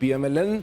PMLN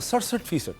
67%,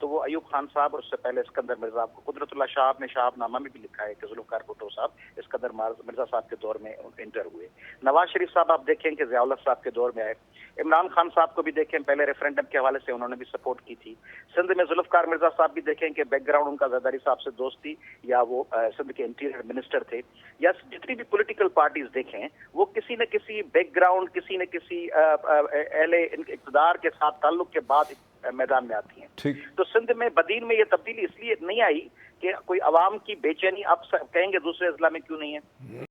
تو وہ ایوب خان صاحب اور اس سے پہلے اسکندر مرزا کو قدرت اللہ شہاب نے شہاب نامہ میں بھی لکھا ہے کہ ذوالفقار بھٹو صاحب اسکندر مرزا صاحب کے دور میں انٹر ہوئے. نواز شریف صاحب آپ دیکھیں کہ ضیاء الحق صاحب کے دور میں آئے. عمران خان صاحب کو بھی دیکھیں پہلے ریفرینڈم کے حوالے سے انہوں نے بھی سپورٹ کی تھی. سندھ میں ذوالفقار مرزا صاحب بھی دیکھیں کہ بیک گراؤنڈ ان کا زرداری صاحب سے دوست تھی, یا وہ سندھ کے انٹیریئر منسٹر تھے. یا جتنی بھی پولیٹیکل پارٹیز دیکھیں وہ کسی نہ کسی بیک گراؤنڈ, کسی نہ کسی اہل اقتدار کے ساتھ تعلق کے بعد میدان میں آتی ہیں. تو سندھ میں بدین میں یہ تبدیلی اس لیے نہیں آئی کہ کوئی عوام کی بے چینی, آپ کہیں گے دوسرے اضلاع میں کیوں نہیں ہے,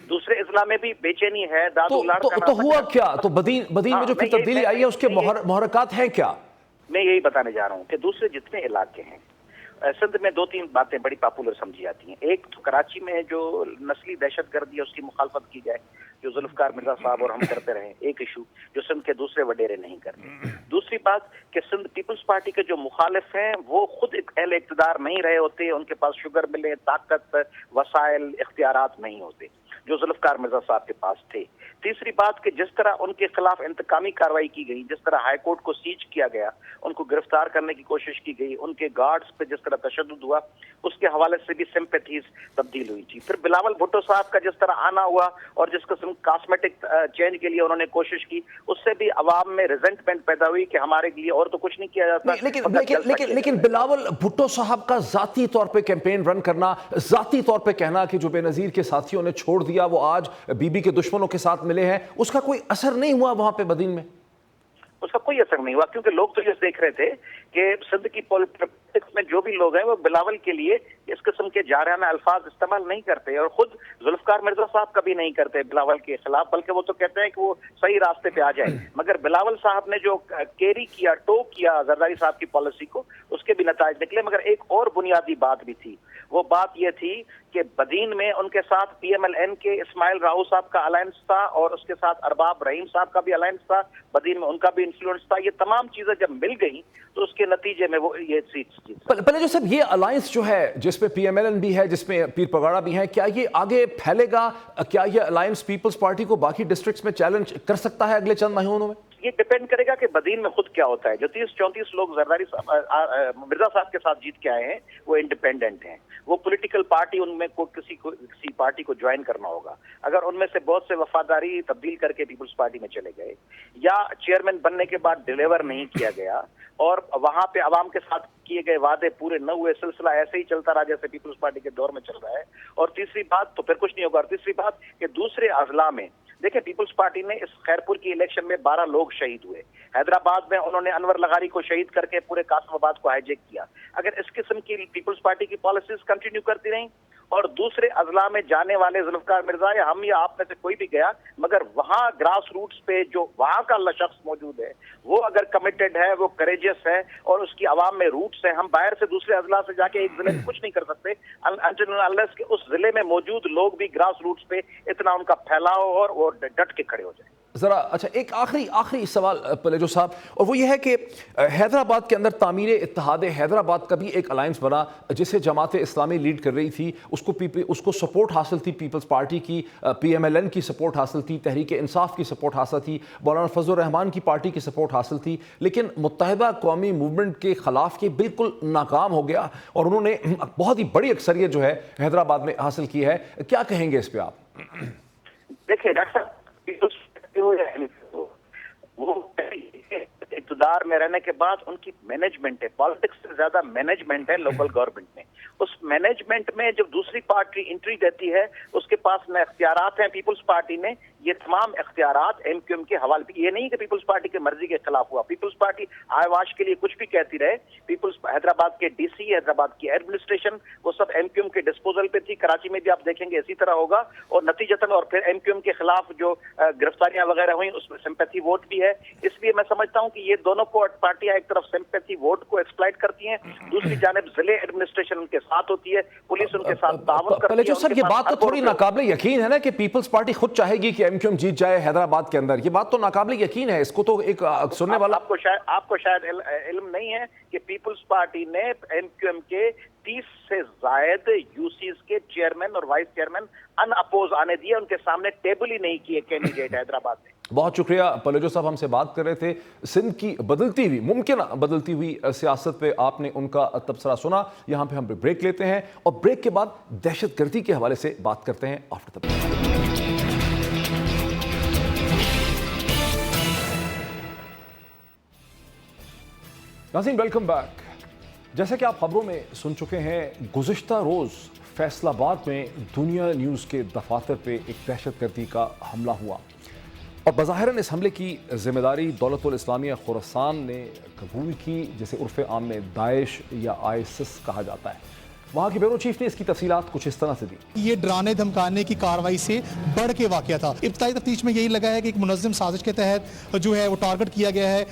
دوسرے اضلاع میں بھی بے چینی ہے. تو ہوا کیا؟ تو بدین میں جو پھر تبدیلی آئی ہے اس کے محرکات ہیں کیا؟ میں یہی بتانے جا رہا ہوں کہ دوسرے جتنے علاقے ہیں سندھ میں دو تین باتیں بڑی پاپولر سمجھی جاتی ہیں. ایک تو کراچی میں جو نسلی دہشت گردی ہے اس کی مخالفت کی جائے, جو ذوالفقار مرزا صاحب اور ہم کرتے رہے, ایک ایشو جو سندھ کے دوسرے وڈیرے نہیں کرتے. دوسری بات کہ سندھ پیپلز پارٹی کے جو مخالف ہیں وہ خود اہل اقتدار نہیں رہے ہوتے, ان کے پاس شوگر ملیں, طاقت, وسائل, اختیارات نہیں ہوتے جو ذوالفقار مرزا صاحب کے پاس تھے. تیسری بات کہ جس طرح ان کے خلاف انتقامی کارروائی کی گئی, جس طرح ہائی کورٹ کو سیج کیا گیا, ان کو گرفتار کرنے کی کوشش کی گئی, ان کے گارڈز پہ جس طرح تشدد ہوا, اس کے حوالے سے بھی سمپیتھیز تبدیل ہوئی تھی. پھر بلاول بھٹو صاحب کا جس طرح آنا ہوا اور جس قسم کاسمیٹک چینج کے لیے انہوں نے کوشش کی, اس سے بھی عوام میں ریزنٹمنٹ پیدا ہوئی کہ ہمارے لیے اور تو کچھ نہیں کیا جاتا. لیکن بلاول بھٹو صاحب کا ذاتی طور پہ کیمپین رن کرنا, ذاتی طور پہ کہنا کہ جو بے نظیر کے ساتھیوں نے چھوڑ دیا وہ آج بی بی کے دشمنوں کے ساتھ ملے ہیں, اس کا کوئی اثر نہیں ہوا وہاں پہ بدین میں؟ اس کا کوئی اثر نہیں ہوا کیونکہ لوگ تو یہ دیکھ رہے تھے کہ سندھ کی پولیٹکس میں جو بھی لوگ ہیں وہ بلاول کے لیے اس قسم کے جارحانہ الفاظ استعمال نہیں کرتے, اور خود ذوالفقار مرزا صاحب کبھی نہیں کرتے بلاول کے خلاف, بلکہ وہ تو کہتے ہیں کہ وہ صحیح راستے پہ آ جائے. مگر بلاول صاحب نے جو کیری کیا, ٹو کیا زرداری صاحب کی پالیسی کو, اس کے بھی نتائج نکلے. مگر ایک اور بنیادی بات بھی تھی, وہ بات یہ تھی کہ بدین میں ان کے ساتھ پی ایم ایل این کے اسماعیل راؤ صاحب کا الائنس تھا, اور اس کے ساتھ ارباب رحیم صاحب کا بھی الائنس تھا, بدین میں ان کا بھی انفلوئنس تھا. یہ تمام چیزیں جب مل گئیں تو اس کے نتیجے میں وہ یہ چیز پہلے جو صاحب یہ الائنس جو ہے جس میں پی ایم ایل این بھی ہے, جس میں پیر پگاڑا بھی ہیں, کیا یہ آگے پھیلے گا؟ کیا یہ الائنس پیپلز پارٹی کو باقی ڈسٹرکٹس میں چیلنج کر سکتا ہے اگلے چند مہینوں میں؟ یہ ڈیپینڈ کرے گا کہ بدین میں خود کیا ہوتا ہے. جو 30-34 لوگ زرداری مرزا صاحب کے ساتھ جیت کے آئے ہیں وہ انڈیپینڈنٹ ہیں, وہ پولیٹیکل پارٹی, ان میں کسی پارٹی کو جوائن کرنا ہوگا. اگر ان میں سے بہت سے وفاداری تبدیل کر کے پیپلز پارٹی میں چلے گئے, یا چیئرمین بننے کے بعد ڈیلیور نہیں کیا گیا, اور وہاں پہ عوام کے ساتھ کیے گئے وعدے پورے نہ ہوئے, سلسلہ ایسے ہی چلتا رہا جیسے پیپلز پارٹی کے دور میں چل رہا ہے. اور تیسری بات تو پھر کچھ نہیں ہوگا. اور تیسری بات کہ دوسرے اضلاع میں دیکھیں پیپلز پارٹی نے اس خیرپور کی الیکشن میں 12 لوگ شہید ہوئے. حیدرآباد میں انہوں نے انور لغاری کو شہید کر کے پورے قاسم آباد کو ہائی جیک کیا. اگر اس قسم کی پیپلز پارٹی کی پالیسیز کنٹینیو کرتی رہیں اور دوسرے اضلاع میں جانے والے ذوالفقار مرزا یا ہم یا آپ میں سے کوئی بھی گیا, مگر وہاں گراس روٹس پہ جو وہاں کا شخص موجود ہے وہ اگر کمیٹڈ ہے, وہ کریجس ہے, اور اس کی عوام میں روٹس ہیں, ہم باہر سے دوسرے اضلاع سے جا کے ایک ضلع میں کچھ نہیں کر سکتے انلیس کہ اس ضلع میں موجود لوگ بھی گراس روٹس پہ اتنا ان کا پھیلاؤ اور وہ ڈٹ کے کھڑے ہو جائیں. ذرا اچھا ایک آخری سوال پلیجو صاحب, اور وہ یہ ہے کہ حیدرآباد کے اندر تعمیر اتحاد حیدرآباد کا بھی ایک الائنس بنا جسے جماعت اسلامی لیڈ کر رہی تھی. اس کو سپورٹ حاصل تھی پیپلز پارٹی کی, پی ایم ایل این کی سپورٹ حاصل تھی, تحریک انصاف کی سپورٹ حاصل تھی, مولانا فضل الرحمان کی پارٹی کی سپورٹ حاصل تھی, لیکن متحدہ قومی موومنٹ کے خلاف یہ بالکل ناکام ہو گیا اور انہوں نے بہت ہی بڑی اکثریت جو ہے حیدرآباد میں حاصل کی ہے. کیا کہیں گے اس پہ آپ؟ دیکھیں ڈاکٹر وہ اقتدار میں رہنے کے بعد ان کی مینجمنٹ ہے, پالیٹکس سے زیادہ مینجمنٹ ہے لوکل گورنمنٹ میں. اس مینجمنٹ میں جب دوسری پارٹی انٹری دیتی ہے اس کے پاس نہ اختیارات ہیں پیپلز پارٹی نے, یہ تمام اختیارات ایم کیو ایم کے حوالے پہ. یہ نہیں کہ پیپلز پارٹی کے مرضی کے خلاف ہوا, پیپلز پارٹی آواز کے لیے کچھ بھی کہتی رہے. پیپلز حیدرآباد کے ڈی سی, حیدرآباد کی ایڈمنسٹریشن, وہ سب ایم کیو ایم کے ڈسپوزل پہ تھی. کراچی میں بھی آپ دیکھیں گے اسی طرح ہوگا, اور نتیجتاً اور پھر ایم کیو ایم کے خلاف جو گرفتاریاں وغیرہ ہوئیں اس میں سمپیتھی ووٹ بھی ہے. اس لیے میں سمجھتا ہوں کہ یہ دونوں کو پارٹیاں ایک طرف سمپیتھی ووٹ کو ایکسپلائٹ کرتی ہیں, دوسری جانب ضلع ایڈمنسٹریشن ان کے ساتھ ہوتی ہے, پولیس ان کے ساتھ تعاون کرتی ہے. پہلے جو سر یہ بات تو تھوڑی ناقابل یقین ہے نا کہ پیپلز پارٹی خود چاہے گی کہ ایم کیو ایم جیت جائے حیدرآباد کے اندر, یہ بات تو ناقابل یقین ہے. اس کو تو ایک سننے والا آپ کو شاید علم نہیں ہے کہ پیپلز پارٹی نے ایم کیو ایم کے 30 سے زائد یو سیز کے چیئرمین اور وائس چیئرمین ان اپوز آنے دیے, ان کے سامنے ٹیبل ہی نہیں کیے کینڈیڈیٹ حیدرآباد میں. بہت شکریہ پلیجو صاحب، ہم سے بات کر رہے تھے سندھ کی بدلتی ہوئی ممکنہ بدلتی ہوئی سیاست پہ، آپ نے ان کا تبصرہ سنا۔ یہاں پہ ہم بریک لیتے ہیں اور بریک کے بعد دہشت گردی کے حوالے سے بات کرتے ہیں آفٹر دا بریک۔ ناظرین ویلکم بیک۔ جیسا کہ آپ خبروں میں سن چکے ہیں، گزشتہ روز فیصل آباد میں دنیا نیوز کے دفاتر پہ ایک دہشت گردی کا حملہ ہوا اور بظاہراً اس حملے کی ذمہ داری دولت الاسلامیہ خراسان نے قبول کی، جسے عرف عام میں داعش یا ISIS کہا جاتا ہے۔ وہاں کے بیورو چیف نے اس کی تفصیلات کچھ اس طرح سے دی۔ یہ ڈرانے دھمکانے کی کارروائی سے بڑھ کے واقعہ تھا۔ ابتدائی تفتیش میں یہی لگا ہے کہ ایک منظم سازش کے تحت جو ہے وہ ٹارگٹ کیا گیا ہے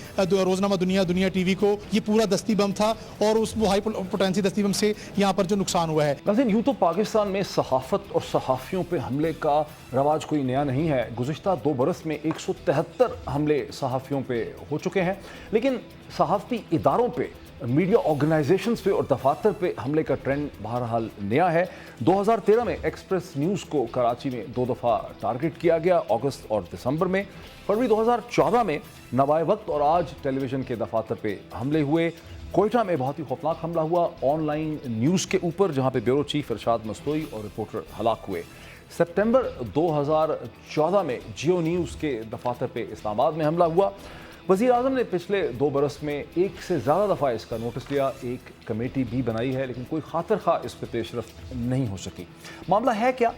روزنامہ دنیا ٹی وی کو۔ یہ پورا دستی بم تھا اور اس وہ ہائی پوٹینسی دستی بم سے یہاں پر جو نقصان ہوا ہے۔ ناظرین یوں تو پاکستان میں صحافت اور صحافیوں پہ حملے کا رواج کوئی نیا نہیں ہے۔ گزشتہ 2 برس میں 173 حملے صحافیوں پہ ہو چکے ہیں، لیکن صحافتی اداروں پہ، میڈیا آرگنائزیشنز پہ اور دفاتر پہ حملے کا ٹرینڈ بہرحال نیا ہے۔ 2013 میں ایکسپریس نیوز کو کراچی میں 2 دفعہ ٹارگٹ کیا گیا، اگست اور دسمبر میں۔ فروری 2014 میں نوائے وقت اور آج ٹیلی ویژن کے دفاتر پہ حملے ہوئے۔ کوئٹہ میں بہت ہی خوفناک حملہ ہوا آن لائن نیوز کے اوپر، جہاں پہ بیورو چیف ارشاد مستوئی اور رپورٹر ہلاک ہوئے۔ سپٹمبر 2014 میں جیو نیوز کے دفاتر پہ اسلام آباد میں حملہ ہوا۔ وزیر اعظم نے پچھلے 2 برس میں 1 سے زیادہ دفعہ اس کا نوٹس لیا، ایک کمیٹی بھی بنائی ہے، لیکن کوئی خاطر خواہ اس پہ پیش رفت نہیں ہو سکی۔ معاملہ ہے کیا؟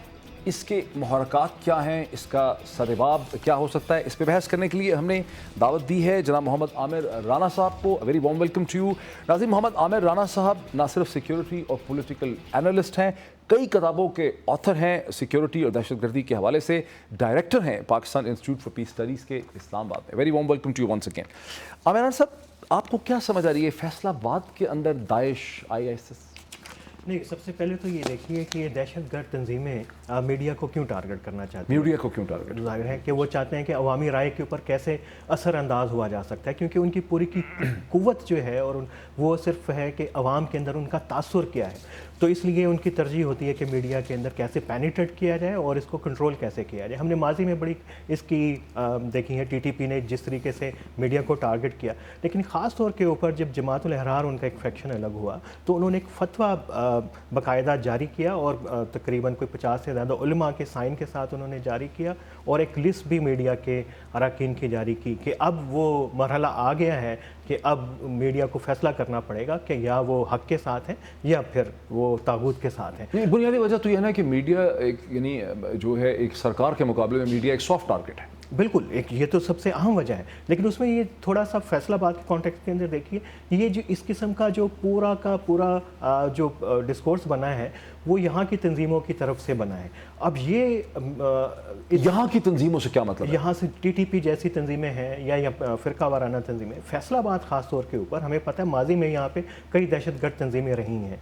اس کے محرکات کیا ہیں؟ اس کا سرباب کیا ہو سکتا ہے؟ اس پہ بحث کرنے کے لیے ہم نے دعوت دی ہے جناب محمد عامر رانا صاحب کو۔ Very warm welcome to you. ناظرین محمد عامر رانا صاحب نہ صرف سیکیورٹی اور پولیٹیکل اینالسٹ ہیں، کئی کتابوں کے آتھر ہیں سیکیورٹی اور دہشت گردی کے حوالے سے، ڈائریکٹر ہیں Pakistan Institute for Peace Studies کے اسلام آباد میں۔ Very warm welcome to you once again. Aamir Rana صاحب، آپ کو کیا سمجھ آ رہی ہے فیصل آباد کے اندر داعش ISIS؟ نہیں، سب سے پہلے تو یہ دیکھیے کہ یہ دہشت گرد تنظیمیں میڈیا کو کیوں ٹارگٹ کرنا چاہتی ہیں؟ میڈیا کو کیوں ٹارگٹ؟ ظاہر ہے کہ وہ چاہتے ہیں کہ عوامی رائے کے اوپر کیسے اثر انداز ہوا جا سکتا ہے، کیونکہ ان کی پوری کی قوت جو ہے اور وہ صرف ہے کہ عوام کے اندر ان کا تاثر کیا ہے۔ تو اس لیے ان کی ترجیح ہوتی ہے کہ میڈیا کے اندر کیسے پینیٹریٹ کیا جائے اور اس کو کنٹرول کیسے کیا جائے۔ ہم نے ماضی میں بڑی اس کی دیکھی ہے، TTP نے جس طریقے سے میڈیا کو ٹارگٹ کیا، لیکن خاص طور کے اوپر جب جماعت الاحرار ان کا ایک فیکشن الگ ہوا تو انہوں نے ایک فتویٰ باقاعدہ جاری کیا اور تقریباً کوئی 50 سے زیادہ علماء کے سائن کے ساتھ انہوں نے جاری کیا، اور ایک لسٹ بھی میڈیا کے اراکین کی جاری کی کہ اب وہ مرحلہ آ گیا ہے کہ اب میڈیا کو فیصلہ کرنا پڑے گا کہ یا وہ حق کے ساتھ ہیں یا پھر وہ طاغوت کے ساتھ ہیں۔ نہیں، بنیادی وجہ تو یہ ہے کہ میڈیا ایک یعنی جو ہے ایک سرکار کے مقابلے میں میڈیا ایک سافٹ ٹارگٹ ہے۔ بالکل، ایک یہ تو سب سے اہم وجہ ہے، لیکن اس میں یہ تھوڑا سا فیصل آباد کے کانٹیکسٹ کے اندر دیکھیے، یہ جو اس قسم کا جو پورا کا پورا جو ڈسکورس بنا ہے وہ یہاں کی تنظیموں کی طرف سے بنا ہے۔ اب یہ یہاں کی تنظیموں سے کیا مطلب ہے؟ یہاں سے TTP جیسی تنظیمیں ہیں یا فرقہ وارانہ تنظیمیں، فیصل آباد خاص طور کے اوپر ہمیں پتہ ہے ماضی میں یہاں پہ کئی دہشت گرد تنظیمیں رہی ہیں،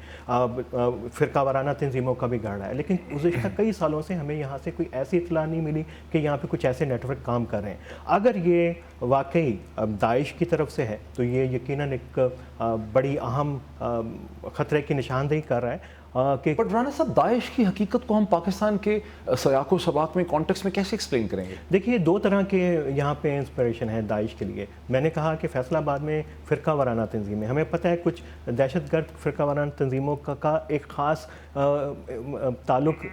فرقہ وارانہ تنظیموں کا بھی گڑھ رہا ہے، لیکن گزشتہ کئی سالوں سے ہمیں یہاں سے کوئی ایسی اطلاع نہیں ملی کہ یہاں پہ کچھ ایسے نیٹ ورک کام کر رہے ہیں۔ اگر یہ واقعی داعش کی طرف سے ہے تو یہ یقیناً ایک بڑی اہم خطرے کی نشاندہی کر رہا ہے۔ بٹ رانا صاحب، داعش کی حقیقت کو ہم پاکستان کے سیاق و سباق میں کانٹیکس میں کیسے ایکسپلین کریں گے؟ دیکھیے، 2 طرح کے یہاں پہ انسپریشن ہے داعش کے لیے۔ میں نے کہا کہ فیصل آباد میں فرقہ وارانہ تنظیمیں، ہمیں پتہ ہے کچھ دہشت گرد فرقہ وارانہ تنظیموں کا ایک خاص تعلق،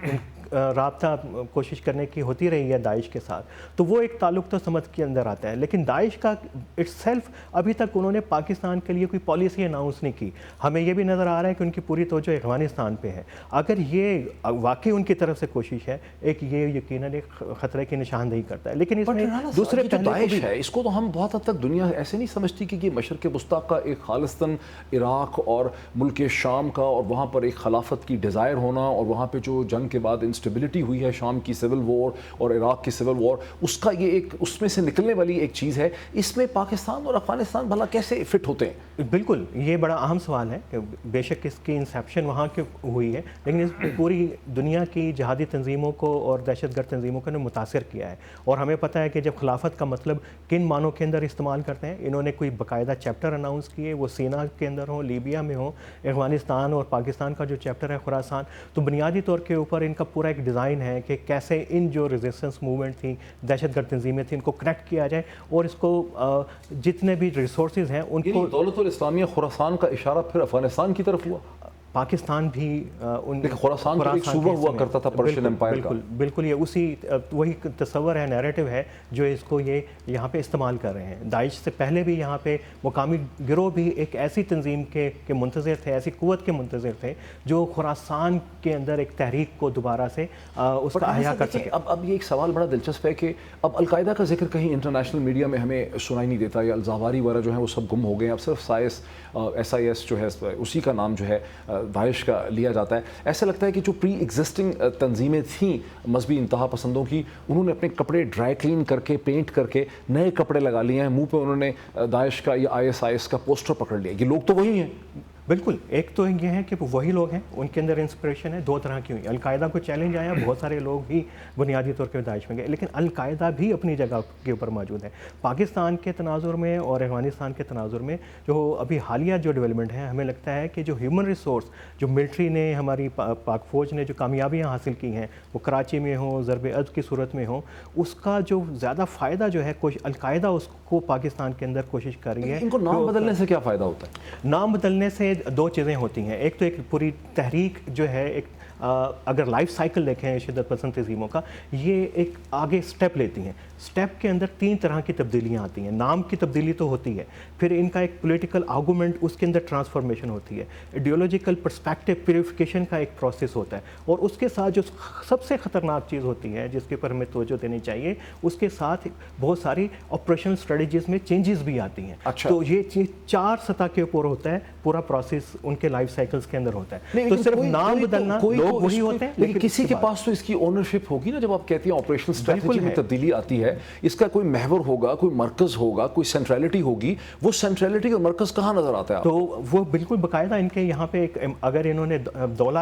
رابطہ کوشش کرنے کی ہوتی رہی ہے داعش کے ساتھ، تو وہ ایک تعلق تو سمجھ کے اندر آتا ہے، لیکن داعش کا اٹس سیلف ابھی تک انہوں نے پاکستان کے لیے کوئی پالیسی اناؤنس نہیں کی۔ ہمیں یہ بھی نظر آ رہا ہے کہ ان کی پوری توجہ افغانستان پہ ہے۔ اگر یہ واقعی ان کی طرف سے کوشش ہے، ایک یہ یقیناً ایک خطرے کی نشاندہی کرتا ہے، لیکن اس میں دوسرے داعش ہے، اس کو تو ہم بہت حد تک دنیا ایسے نہیں سمجھتی کہ یہ مشرق وسطیٰ کا ایک خالصتاً عراق اور ملک شام کا، اور وہاں پر ایک خلافت کی ڈیزائر ہونا، اور وہاں پہ جو جنگ کے بعد انسٹیبلٹی ہوئی ہے، شام کی سول وار اور عراق کی سول وار، اس کا یہ ایک اس میں سے نکلنے والی ایک چیز ہے۔ اس میں پاکستان اور افغانستان بھلا کیسے فٹ ہوتے ہیں؟ بالکل یہ بڑا اہم سوال ہے کہ بے شک اس کی انسیپشن وہاں کی ہوئی ہے، لیکن اس پوری دنیا کی جہادی تنظیموں کو اور دہشت گرد تنظیموں کو متاثر کیا ہے. اور ہمیں پتہ ہے کہ جب خلافت کا مطلب کن معنوں کے اندر استعمال کرتے ہیں، انہوں نے کوئی باقاعدہ چیپٹر اناؤنس کیے، وہ سینا کے اندر ہوں، لیبیا میں ہوں، افغانستان اور پاکستان کا جو چیپٹر ہے خراسان، تو بنیادی طور کے اوپر ان کا پورا ایک ڈیزائن ہے کہ کیسے ان جو ریزسٹنس موومنٹ تھیں، دہشت گرد تنظیمیں تھیں، ان کو کنیکٹ کیا جائے اور اس کو جتنے بھی ریسورسز ہیں ان کو. دولت الاسلامیہ خراسان کا اشارہ پھر افغانستان کی طرف ہوا. پاکستان بھی خراسان تو ایک صوبہ ہوا کرتا تھا پرشین امپائر کا. بالکل یہ اسی وہی تصور ہے، نیریٹو ہے جو اس کو یہ یہاں پہ استعمال کر رہے ہیں. داعش سے پہلے بھی یہاں پہ مقامی گروہ بھی ایک ایسی تنظیم کے منتظر تھے، ایسی قوت کے منتظر تھے جو خراسان کے اندر ایک تحریک کو دوبارہ سے اس کا احیا کر سکے. اب یہ ایک سوال بڑا دلچسپ ہے کہ اب القاعدہ کا ذکر کہیں انٹرنیشنل میڈیا میں ہمیں سنائی نہیں دیتا، یا الزاواری وغیرہ جو ہیں وہ سب گم ہو گئے ہیں. اب صرف SIS جو ہے اسی کا نام جو ہے داعش کا لیا جاتا ہے. ایسا لگتا ہے کہ جو پری ایگزسٹنگ تنظیمیں تھیں مذہبی انتہا پسندوں کی، انہوں نے اپنے کپڑے ڈرائی کلین کر کے پینٹ کر کے نئے کپڑے لگا لیے ہیں، منہ پہ انہوں نے داعش کا یا ISIS کا پوسٹر پکڑ لیا. یہ لوگ تو وہی ہیں. بالکل، ایک تو یہ ہے کہ وہی لوگ ہیں، ان کے اندر انسپریشن ہے دو طرح کی ہوئی. القاعدہ کو چیلنج آیا، بہت سارے لوگ ہی بنیادی طور پہ داعش میں گئے، لیکن القاعدہ بھی اپنی جگہ کے اوپر موجود ہے. پاکستان کے تناظر میں اور افغانستان کے تناظر میں جو ابھی حالیہ جو ڈیولپمنٹ ہے، ہمیں لگتا ہے کہ جو ہیومن ریسورس جو ملٹری نے، ہماری پاک فوج نے جو کامیابیاں حاصل کی ہیں، وہ کراچی میں ہوں، ضرب عض کی صورت میں ہوں، اس کا جو زیادہ فائدہ جو ہے القاعدہ اس کو پاکستان کے اندر کوشش کر رہی ہے. ان کو نام بدلنے سے کیا فائدہ ہوتا ہے؟ نام بدلنے سے دو چیزیں ہوتی ہیں. ایک تو ایک پوری تحریک جو ہے، ایک اگر لائف سائیکل دیکھیں شدت پسند تنظیموں کا، یہ ایک آگے سٹیپ لیتی ہیں. سٹیپ کے اندر 3 طرح کی تبدیلیاں آتی ہیں. نام کی تبدیلی تو ہوتی ہے، پھر ان کا ایک پولیٹیکل آرگومنٹ، اس کے اندر ٹرانسفارمیشن ہوتی ہے، ایڈیولوجیکل پرسپیکٹو پیوریفیکیشن کا ایک پروسیس ہوتا ہے، اور اس کے ساتھ جو سب سے خطرناک چیز ہوتی ہے جس کے اوپر ہمیں توجہ دینی چاہیے، اس کے ساتھ بہت ساری آپریشنل اسٹریٹجیز میں چینجز بھی آتی ہیں. تو یہ چیز 4 سطح کے اوپر ہوتا ہے، پورا پروسیس ان کے لائف سائیکلز کے اندر ہوتا ہے. تو صرف نام بدلنا، لوگ وہی ہوتے ہیں، لیکن کسی کے پاس تو اس کی اونرشپ ہوگی نا. جب آپ کہتی ہیں آپریشنل اسٹریٹجی میں تبدیلی آتی ہے، اس کا کوئی محور ہوگا، کوئی مرکز ہوگا، کوئی سینٹرلٹی ہوگی. وہ سینٹرلٹی اور مرکز کہاں نظر آتا ہے؟ تو وہ بالکل باقاعدہ ان کے یہاں پہ ایک، اگر انہوں نے دولہ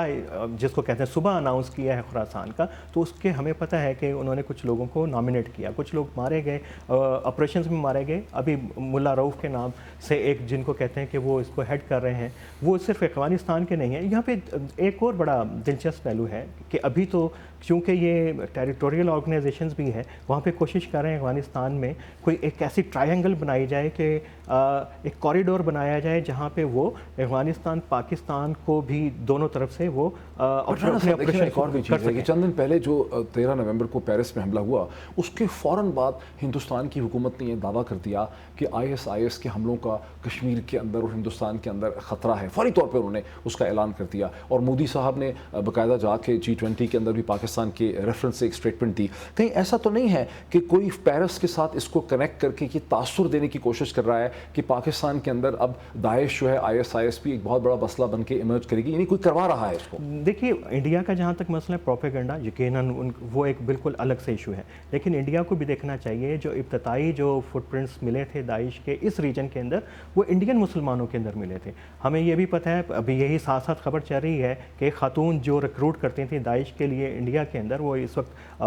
جس کو کہتے ہیں صبح اناؤنس کیا ہے خراسان کا، تو اس کے ہمیں پتہ ہے کہ انہوں نے کچھ لوگوں کو نامینیٹ کیا، کچھ لوگ مارے گئے، آپریشنز میں مارے گئے. ابھی ملا رؤف کے نام سے ایک جن کو کہتے ہیں کہ وہ اس کو ہیڈ کر رہے ہیں، وہ صرف افغانستان کے نہیں ہیں. یہاں پہ ایک اور بڑا دلچسپ پہلو ہے کہ ابھی تو چونکہ یہ ٹیریٹوریل آرگنائزیشنز بھی ہیں، وہاں پہ کوشش کر رہے ہیں افغانستان میں کوئی ایک ایسی ٹرائنگل بنائی جائے کہ ایک کوریڈور بنایا جائے جہاں پہ وہ افغانستان پاکستان کو بھی دونوں طرف سے وہ اپنے ایک اور بھی چیز ہے کہ چند دن پہلے جو 13 نومبر کو پیرس میں حملہ ہوا، اس کے فوراً بعد ہندوستان کی حکومت نے یہ دعویٰ کر دیا کہ ISIS کے حملوں کا کشمیر کے اندر اور ہندوستان کے اندر خطرہ ہے. فوری طور پہ انہوں نے اس کا اعلان کر دیا، اور مودی صاحب نے باقاعدہ جا کے G20 کے اندر بھی پاکستان کے ریفرنس سے ایک اسٹیٹمنٹ دی. کہیں ایسا تو نہیں ہے کہ کوئی پیرس کے ساتھ اس کو کنیکٹ کر کے یہ تاثر دینے کی کوشش کر رہا ہے کہ پاکستان کے اندر اب داعش جو ہے ISIS بھی ایک بہت بڑا مسئلہ بن کے ایمرج کرے گی؟ یعنی کوئی کروا رہا ہے اس کو؟ دیکھیے، انڈیا کا جہاں تک مسئلہ پروپیگنڈا، یقیناً وہ ایک بالکل الگ سے ایشو ہے، لیکن انڈیا کو بھی دیکھنا چاہیے جو ابتدائی جو فٹ پرنٹس ملے تھے داعش کے اس ریجن کے اندر، وہ انڈین مسلمانوں کے اندر ملے تھے. ہمیں یہ بھی پتہ ہے، ابھی یہی ساتھ ساتھ خبر چل رہی ہے کہ ایک خاتون جو ریکروٹ کرتی تھیں داعش کے لیے انڈیا کے اندر، وہ اس وقت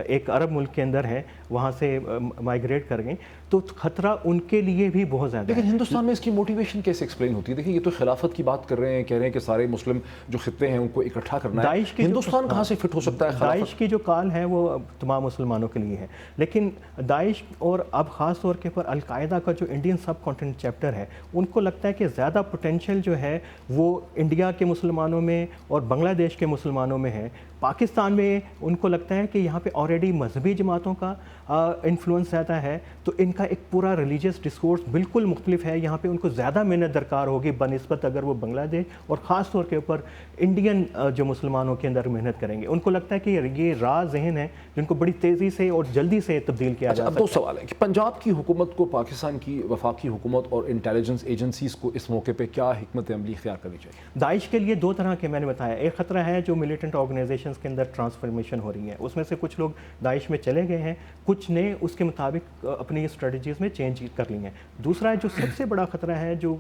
ایک عرب ملک کے اندر ہے، وہاں سے مائیگریٹ کر گئیں. تو خطرہ ان کے لیے بھی بہت زیادہ ہے. لیکن ہندوستان میں اس کی موٹیویشن کیسے ایکسپلین ہوتی ہے؟ دیکھیں، یہ تو خلافت کی بات کر رہے ہیں، کہہ رہے ہیں کہ سارے مسلم جو خطے ہیں ان کو اکٹھا کرنا ہے. ہندوستان کہاں سے فٹ ہو سکتا ہے؟ داعش کی جو کال ہے وہ تمام مسلمانوں کے لیے ہے، لیکن داعش اور اب خاص طور کے پر القاعدہ کا جو انڈین سب کانٹیننٹ چیپٹر ہے، ان کو لگتا ہے کہ زیادہ پوٹینشیل جو ہے وہ انڈیا کے مسلمانوں میں اور بنگلہ دیش کے مسلمانوں میں ہے. پاکستان میں ان کو لگتا ہے کہ یہاں پہ آلریڈی مذہبی جماعتوں کا انفلوئنس زیادہ ہے، تو ان کا ایک پورا ریلیجیس ڈسکورس بالکل مختلف ہے. یہاں پہ ان کو زیادہ محنت درکار ہوگی بنسبت اگر وہ بنگلہ دیش اور خاص طور کے اوپر انڈین جو مسلمانوں کے اندر محنت کریں گے. ان کو لگتا ہے کہ یہ راہ ذہن ہے جن کو بڑی تیزی سے اور جلدی سے تبدیل کیا جا سکتا ہے. اب 2 سوال ہے کہ پنجاب کی حکومت کو پاکستان کی وفاقی حکومت اور انٹیلیجنس ایجنسیز کو اس موقع پہ کیا حکمت عملی اختیار کرنی چاہیے؟ داعش کے لیے 2 طرح کے میں نے بتایا. ایک خطرہ ہے جو ملیٹنٹ آرگنائزیشن آرگنائزیشنز کے اندر ٹرانسفارمیشن ہو رہی ہیں. اس میں سے کچھ لوگ داعش میں چلے گئے ہیں, کچھ نے اس کے مطابق اپنی اسٹریٹجیز میں چینج کر لی ہیں. دوسرا جو سب سے بڑا خطرہ ہے, جو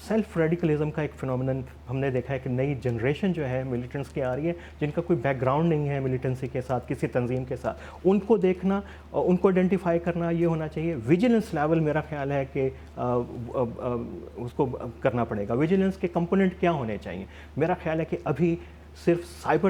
سیلف ریڈیکلزم کا ایک فنومینن ہم نے دیکھا ہے کہ نئی جنریشن جو ہے ملیٹنٹس کی آ رہی ہے, جن کا کوئی بیک گراؤنڈ نہیں ہے ملیٹنسی کے ساتھ, کسی تنظیم کے ساتھ. ان کو دیکھنا, ان کو آئیڈینٹیفائی کرنا, یہ ہونا چاہیے. ویجیلنس لیول میرا خیال ہے کہ اس کو کرنا پڑے گا. ویجیلنس کے کمپوننٹ کیا ہونے چاہیے؟ میرا خیال ہے کہ ابھی صرف سائبر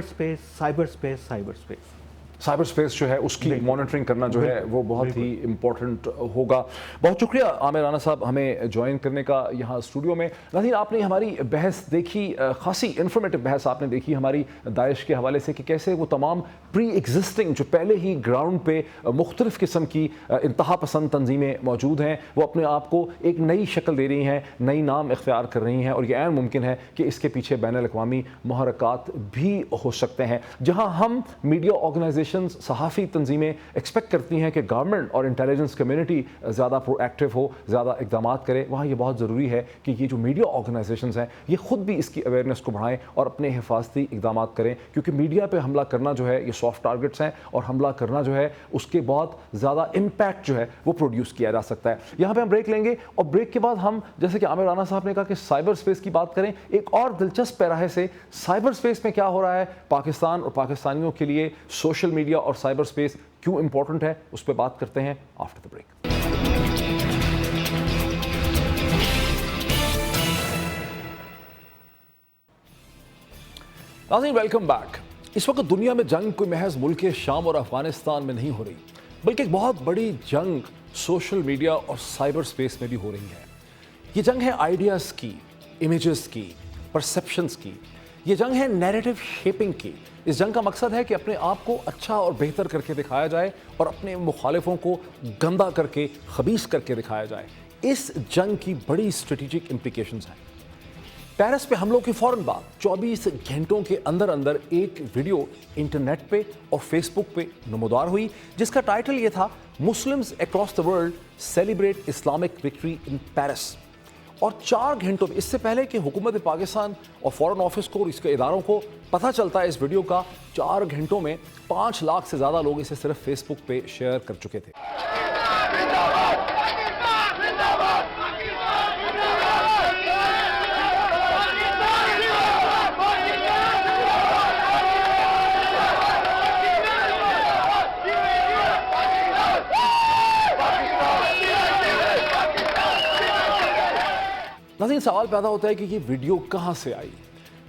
اسپیس جو ہے اس کی مانیٹرنگ کرنا جو ہے وہ بہت ہی امپورٹنٹ ہوگا. بہت شکریہ عامر رانا صاحب ہمیں جوائن کرنے کا یہاں اسٹوڈیو میں. ناظرین, آپ نے ہماری بحث دیکھی, خاصی انفارمیٹیو بحث آپ نے دیکھی ہماری داعش کے حوالے سے, کہ کیسے وہ تمام پری ایگزسٹنگ جو پہلے ہی گراؤنڈ پہ مختلف قسم کی انتہا پسند تنظیمیں موجود ہیں, وہ اپنے آپ کو ایک نئی شکل دے رہی ہیں, نئی نام اختیار کر رہی ہیں, اور یہ عین ممکن ہے کہ اس کے پیچھے بین الاقوامی محرکات بھی ہو سکتے ہیں. جہاں ہم میڈیا آرگنائزیشن صحافی تنظیمیں ایکسپیکٹ کرتی ہیں کہ گورنمنٹ اور انٹیلیجنس کمیونٹی زیادہ پرو ایکٹیو ہو, زیادہ اقدامات کرے, وہاں یہ بہت ضروری ہے کہ یہ جو میڈیا آرگنائزیشنز ہیں یہ خود بھی اس کی اویئرنیس کو بڑھائیں اور اپنے حفاظتی اقدامات کریں, کیونکہ میڈیا پہ حملہ کرنا جو ہے یہ سافٹ ٹارگٹس ہیں, اور حملہ کرنا جو ہے اس کے بہت زیادہ امپیکٹ جو ہے وہ پروڈیوس کیا جا سکتا ہے. یہاں پہ ہم بریک لیں گے, اور بریک کے بعد ہم, جیسے کہ عامر رانا صاحب نے کہا کہ سائبر اسپیس کی بات کریں, ایک اور دلچسپ پیراہے سے سائبر اسپیس میں کیا ہو رہا ہے, پاکستان اور پاکستانیوں کے لیے سوشل میڈیا اور سائبر اسپیس کیوں امپورٹنٹ ہے, اس پہ بات کرتے ہیں آفٹر دی بریک. ناظرین, ویلکم بیک. اس وقت دنیا میں جنگ کوئی محض ملک شام اور افغانستان میں نہیں ہو رہی, بلکہ ایک بہت بڑی جنگ سوشل میڈیا اور سائبر اسپیس میں بھی ہو رہی ہے. یہ جنگ ہے آئیڈیاز کی, امیجز کی, پرسیپشنز کی. یہ جنگ ہے نیریٹو شیپنگ کی. اس جنگ کا مقصد ہے کہ اپنے آپ کو اچھا اور بہتر کر کے دکھایا جائے, اور اپنے مخالفوں کو گندا کر کے, خبیث کر کے دکھایا جائے. اس جنگ کی بڑی اسٹریٹجک امپلیکیشنز ہیں. پیرس پہ حملوں کی فوراً بعد 24 گھنٹوں کے اندر اندر ایک ویڈیو انٹرنیٹ پہ اور فیس بک پہ نمودار ہوئی, جس کا ٹائٹل یہ تھا, Muslims across the world celebrate Islamic victory in Paris. اور 4 گھنٹوں میں, اس سے پہلے کہ حکومت پاکستان اور فورن آفس کو اور اس کے اداروں کو پتہ چلتا ہے اس ویڈیو کا, 4 گھنٹوں میں 5 لاکھ سے زیادہ لوگ اسے صرف فیس بک پہ شیئر کر چکے تھے. ناظرین, سوال پیدا ہوتا ہے کہ یہ ویڈیو کہاں سے آئی.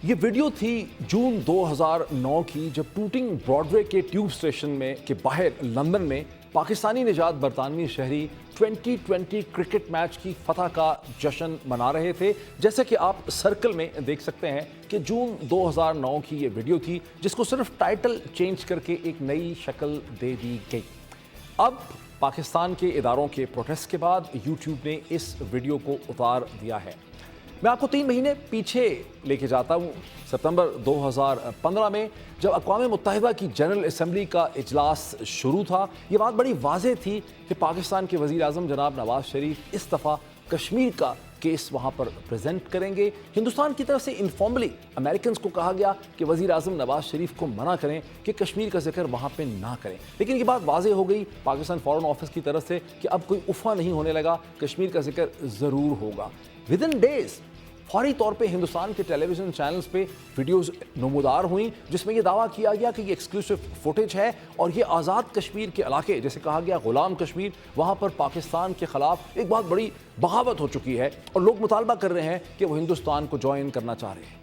یہ ویڈیو تھی جون 2009 کی, جب ٹوٹنگ براڈ وے کے ٹیوب اسٹیشن میں کے باہر لندن میں پاکستانی نژاد برطانوی شہری 2020 کرکٹ میچ کی فتح کا جشن منا رہے تھے. جیسے کہ آپ سرکل میں دیکھ سکتے ہیں کہ جون 2009 کی یہ ویڈیو تھی, جس کو صرف ٹائٹل چینج کر کے ایک نئی شکل دے دی گئی. اب پاکستان کے اداروں کے پروٹیسٹ کے بعد یوٹیوب نے اس ویڈیو کو اتار دیا ہے. میں آپ کو 3 مہینے پیچھے لے کے جاتا ہوں. ستمبر 2015 میں جب اقوام متحدہ کی جنرل اسمبلی کا اجلاس شروع تھا, یہ بات بڑی واضح تھی کہ پاکستان کے وزیر اعظم جناب نواز شریف اس دفعہ کشمیر کا کیس وہاں پر پریزنٹ کریں گے. ہندوستان کی طرف سے انفارملی امریکنز کو کہا گیا کہ وزیر اعظم نواز شریف کو منع کریں کہ کشمیر کا ذکر وہاں پہ نہ کریں. لیکن یہ بات واضح ہو گئی پاکستان فورن آفس کی طرف سے کہ اب کوئی افواہ نہیں ہونے لگا, کشمیر کا ذکر ضرور ہوگا. ودن ڈیز فوری طور پہ ہندوستان کے ٹیلی ویژن چینلز پہ ویڈیوز نمودار ہوئیں, جس میں یہ دعویٰ کیا گیا کہ یہ ایکسکلوسیو فوٹیج ہے, اور یہ آزاد کشمیر کے علاقے, جیسے کہا گیا غلام کشمیر, وہاں پر پاکستان کے خلاف ایک بہت بڑی بغاوت ہو چکی ہے, اور لوگ مطالبہ کر رہے ہیں کہ وہ ہندوستان کو جوائن کرنا چاہ رہے ہیں.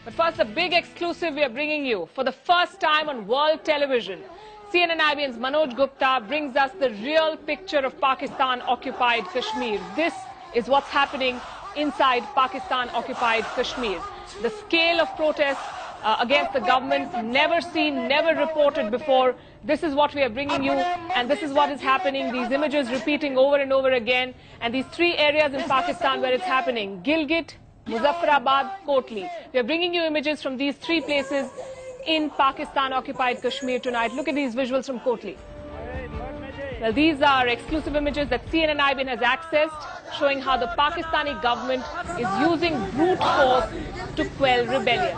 But first, a big exclusive we are bringing you for the first time on world television. CNN IBN's Manoj Gupta brings us the real picture of Pakistan-occupied Kashmir. This is what's happening inside Pakistan-occupied Kashmir. The scale of protests against the government, never seen, never reported before. This is what we are bringing you, and this is what is happening. These images repeating over and over again. And these 3 areas in Pakistan where it's happening: Gilgit, Muzaffarabad, Kotli. We are bringing you images from these 3 places in Pakistan-occupied Kashmir tonight. Look at these visuals from Kotli. Well, these are exclusive images that CNN IBN has accessed, showing how the Pakistani government is using brute force to quell rebellion.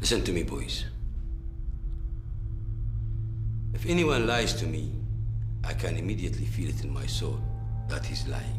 Listen to me, boys. If anyone lies to me, I can immediately feel it in my soul that he's lying.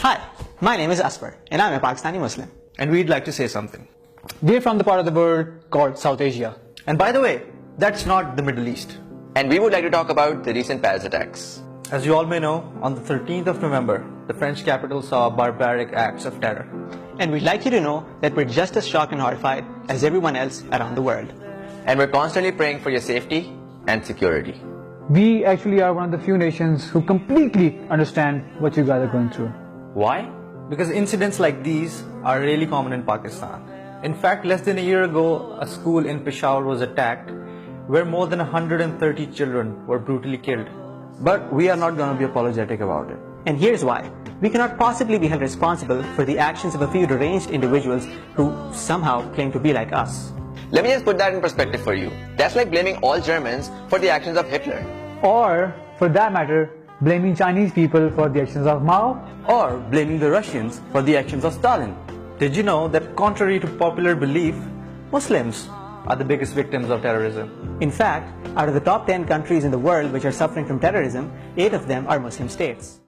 Hi, my name is Asper and I'm a Pakistani Muslim. And we'd like to say something. We're from the part of the world called South Asia. And by the way, that's not the Middle East. And we would like to talk about the recent Paris attacks. As you all may know, on the 13th of November, the French capital saw barbaric acts of terror. And we'd like you to know that we're just as shocked and horrified as everyone else around the world. And we're constantly praying for your safety and security. We actually are one of the few nations who completely understand what you guys are going through. Why? Because incidents like these are really common in Pakistan. In fact, less than a year ago, a school in Peshawar was attacked where more than 130 children were brutally killed. But we are not going to be apologetic about it. And here's why. We cannot possibly be held responsible for the actions of a few deranged individuals who somehow claim to be like us. Let me just put that in perspective for you. That's like blaming all Germans for the actions of Hitler. Or, for that matter, blaming Chinese people for the actions of Mao. Or blaming the Russians for the actions of Stalin. Did you know that contrary to popular belief, Muslims are the biggest victims of terrorism? In fact, out of the top 10 countries in the world which are suffering from terrorism, 8 of them are Muslim states.